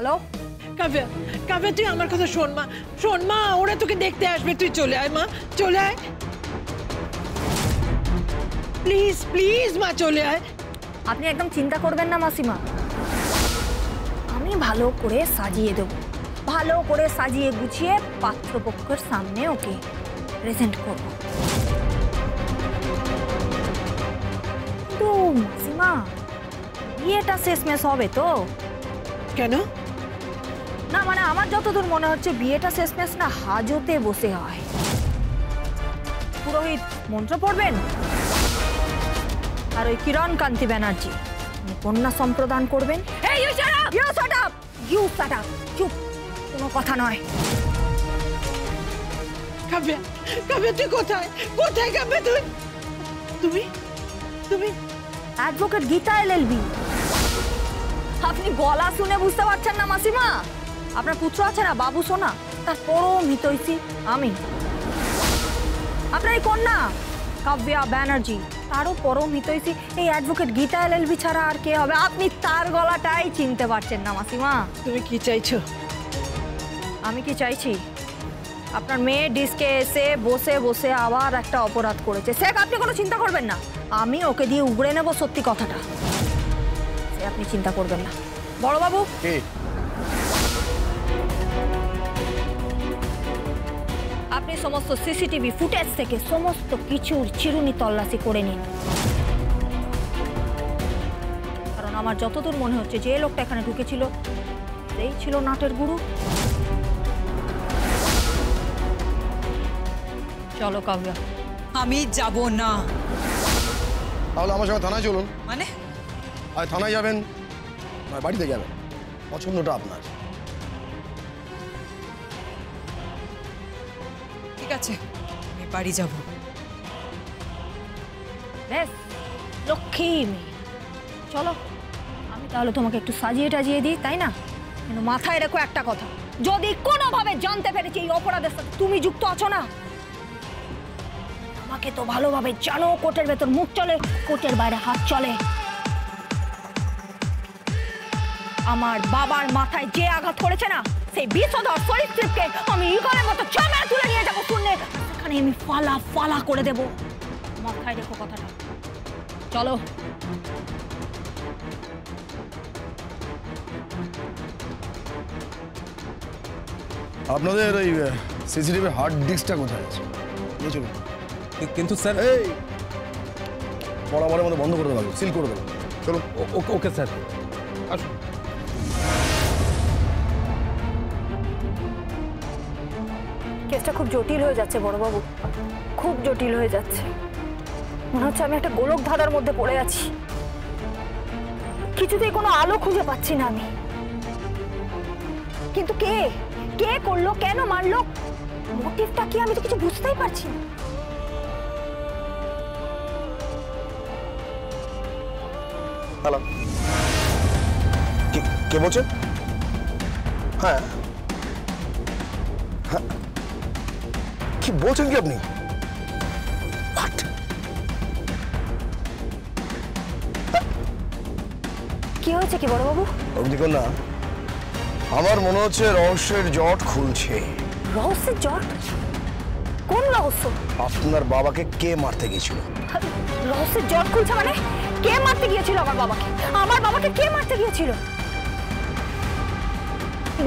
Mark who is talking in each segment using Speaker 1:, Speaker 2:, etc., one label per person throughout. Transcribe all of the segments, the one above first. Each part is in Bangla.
Speaker 1: হ্যালো
Speaker 2: কাব্যা, কাব্যা তুই আমার কথা শোন মা, শোন মা, ওরা তোকে দেখতে আসবে, তুই চলে আয় মা, চলে আয় প্লিজ প্লিজ মা, চলে আয়।
Speaker 1: আপনি একদম চিন্তা করবেন না মাসিমা, আমি ভালো করে সাজিয়ে দেব, ভালো করে সাজিয়ে গুছিয়ে পাত্রপক্ষের সামনে ওকে প্রেজেন্ট করব। কিন্তু মাসিমা, বিয়েটা শেষমেশ হবে তো?
Speaker 2: কেন?
Speaker 1: না মানে আমার যতদূর মনে হচ্ছে বিয়েটা শেষমেশ না হাজতে বসে হয়। পুরোহিত মন্ত্র পড়বেন আর ওই কিরণ কান্তি ব্যানার্জি কন্যা সম্প্রদান করবেন। চুপ, কোনো কথা নয়।
Speaker 2: কাব্যা, কাব্যা তুই কোথায়, কোথায় কাব্যা তুই? তুমি তুমি
Speaker 1: অ্যাডভোকেট গীতা এলএলবি। আপনি গলা শুনে বুঝতে পারছেন না মাসিমা? আপনার পুত্র আছে না বাবু সোনা, তার পরম হিতৈষী আমি। আপনার এই কন্যা কাব্যা ব্যানার্জি, তারও পরম হিতৈষী এই অ্যাডভোকেট গীতা এলএলবি ছাড়া আর কে হবে? আপনি তার গলাটাই চিনতে পারছেন না মাসিমা।
Speaker 2: তুমি কি চাইছো?
Speaker 1: আমি কি চাইছি? আপনার মেয়ে ডিস্কে এসে বসে বসে আবার একটা অপরাধ করেছে, সে আপনি কোনো চিন্তা করবেন না, আমি ওকে দিয়ে উগড়ে নেব সত্যি কথাটা, সে আপনি চিন্তা করবেন না। বড়বাবু, আপনি সমস্ত সিসিটিভি ফুটেজ থেকে সমস্ত কিছুর চিরুনি তল্লাশি করে নিন, কারণ আমার যতদূর মনে হচ্ছে যে লোকটা এখানে ঢুকেছিল সেই ছিল নাটের গুরু। চলো কাব্যা।
Speaker 3: আমি যাব না।
Speaker 4: তাহলে আমার সঙ্গে থানায় চলুন।
Speaker 3: মানে?
Speaker 4: আর থানায় যাবেন, বাড়িতে যাবেন, পছন্দটা আপনার।
Speaker 3: ঠিক আছে, আমি বাড়ি যাব।
Speaker 1: বেশ, লক্ষ্মী মেয়ে, চলো আমি তাহলে তোমাকে একটু সাজিয়ে টাজিয়ে দিই, তাই না? কিন্তু মাথায় রেখো একটা কথা, যদি কোনোভাবে জানতে পেরেছি এই অপরাধের সাথে তুমি যুক্ত আছো না, আমাকে তো ভালোভাবে জানো, কোটের ভেতর মুখ চলে, কোটের বাইরে হাত চলে। আমার বাবার মাথায় যে আঘাত করেছে না, সেই বিষধর সরীসৃপকে আমি ইগলের মতো চামড়া তুলে নিয়ে যাবো শূন্যে, সেখানে আমি ফালা ফালা করে দেব। মাথায় রেখো কথাটা। চলো।
Speaker 4: আপনাদের ওই সিসিটিভি হার্ড ডিস্কটা কোথায় আছে? নিয়ে চলুন।
Speaker 5: কিন্তু স্যার,
Speaker 4: এই বরাবরের মতো বন্ধ করে দেবো, সিল করে দেবো। চলুন।
Speaker 5: ওকে স্যার, আসুন।
Speaker 1: কেসটা খুব জটিল হয়ে যাচ্ছে বড়বাবু, খুব জটিল হয়ে যাচ্ছে। মনে হচ্ছে আমি একটা গোলক ধাঁধার মধ্যে পড়ে আছি, কিছুতেই কোনো আলো খুঁজে পাচ্ছি না আমি। কিন্তু কে কে করলো, কেন মারলো, মোটিভটা কি, আমি তো কিছু বুঝতেই পারছি না।
Speaker 4: হ্যালো, কে বলছেন? হ্যাঁ হ্যাঁ, কি বলছেন কি আপনি?
Speaker 1: কি হয়েছে কি বড়বাবু?
Speaker 4: অগ্নিকন্যা, আমার মনে হচ্ছে রহস্যের জট খুলছে।
Speaker 1: রহস্যের জট? কোন রহস্য?
Speaker 4: আপনার বাবাকে কে মারতে গিয়েছিল?
Speaker 1: রহস্যের জট খুলছে মানে? কে মারতে গিয়েছিল আমার বাবাকে? আমার বাবাকে কে মারতে গিয়েছিল?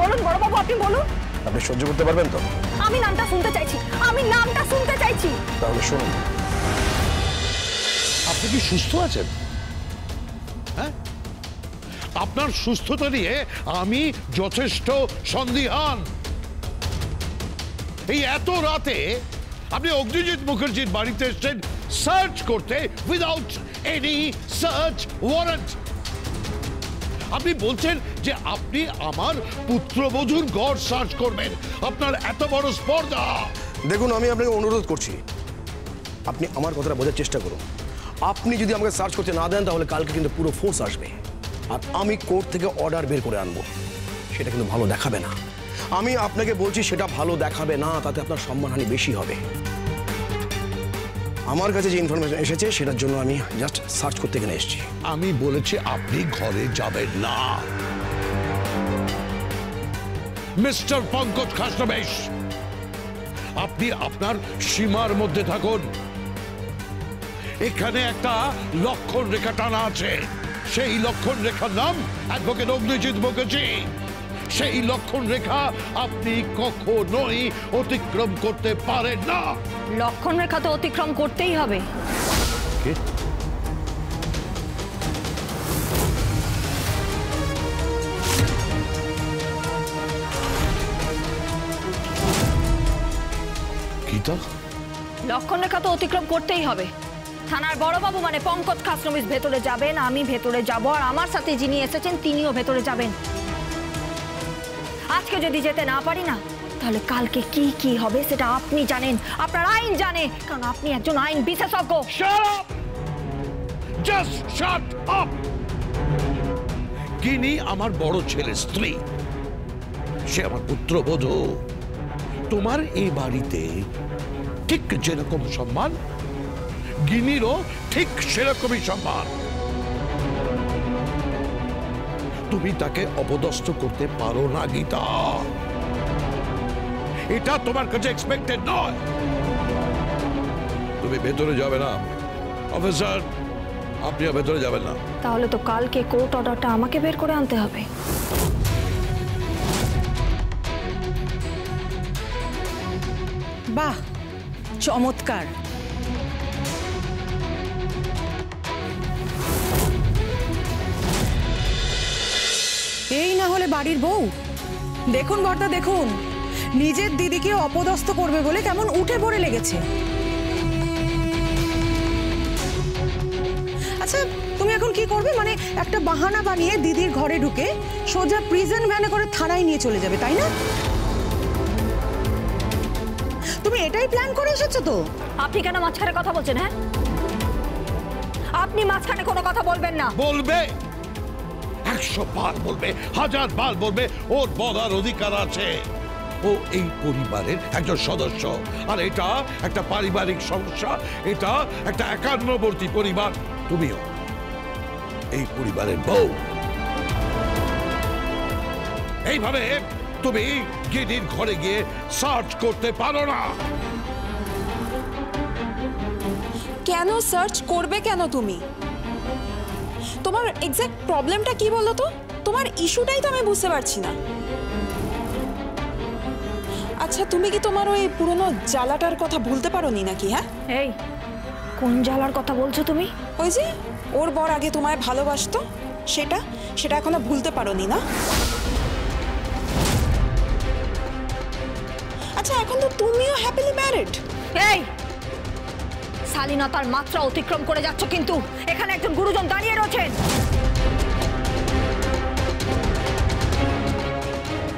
Speaker 1: বলুন বড়বাবু, আপনি বলুন।
Speaker 4: আপনি সহ্য করতে পারবেন তো?
Speaker 1: আমি নামটা শুনতে চাইছি, আমি নামটা শুনতে চাইছি।
Speaker 4: তাহলে শুনুন।
Speaker 6: আপনি কি সুস্থ আছেন? হ্যাঁ, আপনার সুস্থতা নিয়ে আমি যথেষ্ট সন্দিহান। এই এত রাতে আপনি অগ্নিজিৎ মুখার্জির বাড়িতে এসেছেন সার্চ করতে উইদাউট এনি সার্চ ওয়ারেন্ট। আপনি বলছেন যে আপনি আমার পুত্রবধূর ঘর সার্চ করবেন, আপনার এত বড় স্পর্ধা।
Speaker 4: দেখুন, আমি আপনাকে অনুরোধ করছি, আপনি আমার কথাটা বোঝার চেষ্টা করুন। আপনি যদি আমাকে সার্চ করতে না দেন তাহলে কালকে কিন্তু পুরো ফোর্স আসবে, আর আমি কোর্ট থেকে অর্ডার বের করে আনবো, সেটা কিন্তু ভালো দেখাবে না। আমি আপনাকে বলছি সেটা ভালো দেখাবে না, তাতে আপনার সম্মানহানি বেশি হবে। আমার কাছে যে ইনফরমেশন এসেছে সেটার জন্য আমি জাস্ট সার্চ করতে এখানে এসেছি।
Speaker 6: আমি বলেছি আপনি ঘরে যাবেন না। মিস্টার পঙ্কজ খাসনবেশ, আপনি আপনার সীমার মধ্যে থাকুন। এখানে একটা লক্ষণ রেখা টানা আছে, সেই লক্ষণ রেখার নাম অ্যাডভোকেট অগ্নিজিৎ মুখার্জি। সেই লক্ষণ রেখা আপনি কখনোই অতিক্রম করতে পারেন না।
Speaker 1: লক্ষণ রেখা তো অতিক্রম করতেই হবে।
Speaker 6: গীতা,
Speaker 1: লক্ষণ রেখা তো অতিক্রম করতেই হবে। থানার বড়বাবু মানে পঙ্কজ খাসনবিশ ভেতরে যাবেন, আমি ভেতরে যাব, আর আমার সাথে যিনি এসেছেন তিনিও ভেতরে যাবেন। আজকে যদি যেতে না পারি না, তাহলে কালকে কি কি হবে সেটা আপনি জানেন, আপনার আইন জানে, কারণ আপনি একজন আইন বিশেষজ্ঞ।
Speaker 6: Shut up! Just shut up! গিনি আমার বড় ছেলের স্ত্রী, সে আমার পুত্রবধূ। তোমার এই বাড়িতে ঠিক যেরকম সম্মান, গিনিরও ঠিক সেরকমই সম্মান। তুমি তাকে অপদস্থ করতে পারো না গীতা, এটা তোমার কাছে এক্সপেক্টেড নয়। তুমি ভেতরে যাবে না অফিসার, আপনিও ভেতরে যাবেন না।
Speaker 1: তাহলে তো কালকে কোর্ট অর্ডারটা আমাকে বের করে আনতে হবে।
Speaker 2: বাহ, চমৎকার।
Speaker 7: এই না হলে বাড়ির বউ। দেখুন বর্দা, দেখুন নিজের দিদিকে অপদস্থ করবে বলে কেমন উঠে পড়ে লেগেছে। আচ্ছা, তুমি এখন কি করবে? মানে একটা বাহানা বানিয়ে দিদির ঘরে ঢুকে সোজা প্রিজন ভ্যানে করে থানায় নিয়ে চলে যাবে, তাই না? তুমি এটাই প্ল্যান করে এসেছো তো?
Speaker 1: আপনি কেন মাঝখানে কথা বলছেন? হ্যাঁ, আপনি মাঝখানে কোনো কথা বলবেন না।
Speaker 6: বলবে, 100 বার বলবে, 1000 বার বলবে, ওর বলার অধিকার আছে। ও এই পরিবারের একজন সদস্য, আর এটা একটা পারিবারিক সমস্যা, এটা একটা একান্নবর্তী পরিবার। তুমিও এই পরিবারের বউ। এইভাবে তুমি গিনির ঘরে গিয়ে সার্চ করতে পারো না।
Speaker 8: কেন সার্চ করবে কেন তুমি? তোমার এক্স্যাক্ট প্রবলেমটা কি বলো তো? তোমার ইস্যুটাই তো আমি বুঝতে পারছি না। আচ্ছা, তুমি কি তোমার ওই পুরনো জ্বালাটার কথা ভুলতে পারোনি নাকি? হ্যাঁ,
Speaker 1: এই কোন জ্বালার কথা বলছো তুমি?
Speaker 8: ওই যে ওর বর আগে তোমায় ভালোবাসতো, সেটা এখনো ভুলতে পারোনি না? আচ্ছা, এখন তো তুমিও হ্যাপিলি ম্যারিড।
Speaker 1: এই শালীনতার মাত্রা অতিক্রম করে যাচ্ছ, কিন্তু এখানে একজন গুরুজন দাঁড়িয়ে রয়েছেন।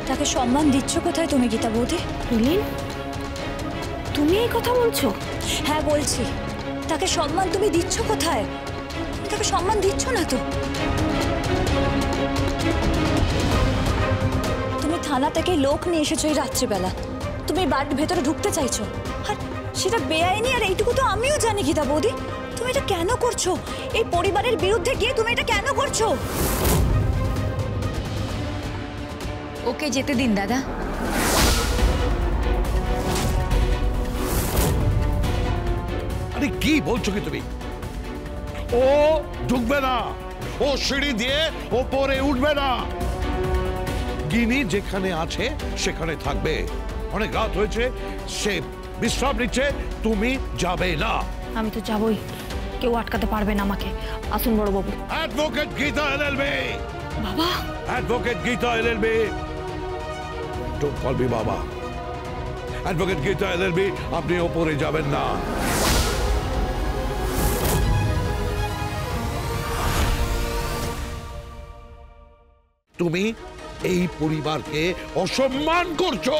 Speaker 9: তাকে সম্মান দিচ্ছ কোথায় তুমি গীতা বৌদি?
Speaker 1: রিলিন, তুমি এই কথা বলছো?
Speaker 9: হ্যাঁ বলছি, তাকে সম্মান তুমি দিচ্ছ কোথায়? তাকে সম্মান দিচ্ছ না তো। তুমি থানা থেকে লোক নিয়ে এসেছো এই রাত্রিবেলা, তুমি বাড়ির ভেতরে ঢুকতে চাইছো, আর সেটা বেআইনি। আর এইটুকু তো আমিও জানি গীতা বৌদি, তুমি এটা কেন করছো? এই পরিবারের বিরুদ্ধে গিয়ে তুমি এটা কেন করছো?
Speaker 3: ওকে যেতে দিন দাদা।
Speaker 6: আরে কি বলছো কি তুমি? ও ঢুকবে না, ও সিঁড়ি দিয়ে ওপরে উঠবে না। গিনি যেখানে আছে সেখানে থাকবে। অনেক রাত হয়েছে, সে বিশ্রাম নিচ্ছে, তুমি যাবে না।
Speaker 1: আমি তো যাবই, কেউ আটকাতে পারবে না আমাকে। আসুন বড়বাবু।
Speaker 6: Advocate Gita LLB.
Speaker 1: বাবা,
Speaker 6: advocate Gita LLB. Don't call me বাবা। অ্যাডভোকেট গীতা এলএলবি, আপনি ওপরে যাবেন না। তুমি এই পরিবারকে অসম্মান করছো।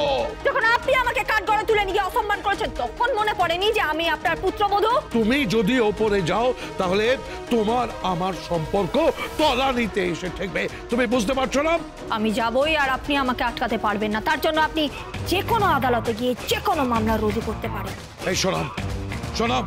Speaker 1: যখন আপনি আমাকে কাঠগড়ায় তুলে নিয়ে অসম্মান করেছেন, তখন মনে পড়েনি যে আমি আপনার পুত্রবধূ?
Speaker 6: তুমি যদি ওপরে যাও তাহলে তোমার আমার সম্পর্ক তলানিতে এসে ঠেকবে। তুমি বুঝতে পারছো না?
Speaker 1: আমি যাবই, আর আপনি আমাকে আটকাতে পারবেন না। তার জন্য আপনি যে কোনো আদালতে গিয়ে যে কোনো মামলা রুজু করতে পারেন।
Speaker 6: এই শোনাম, শোনাম,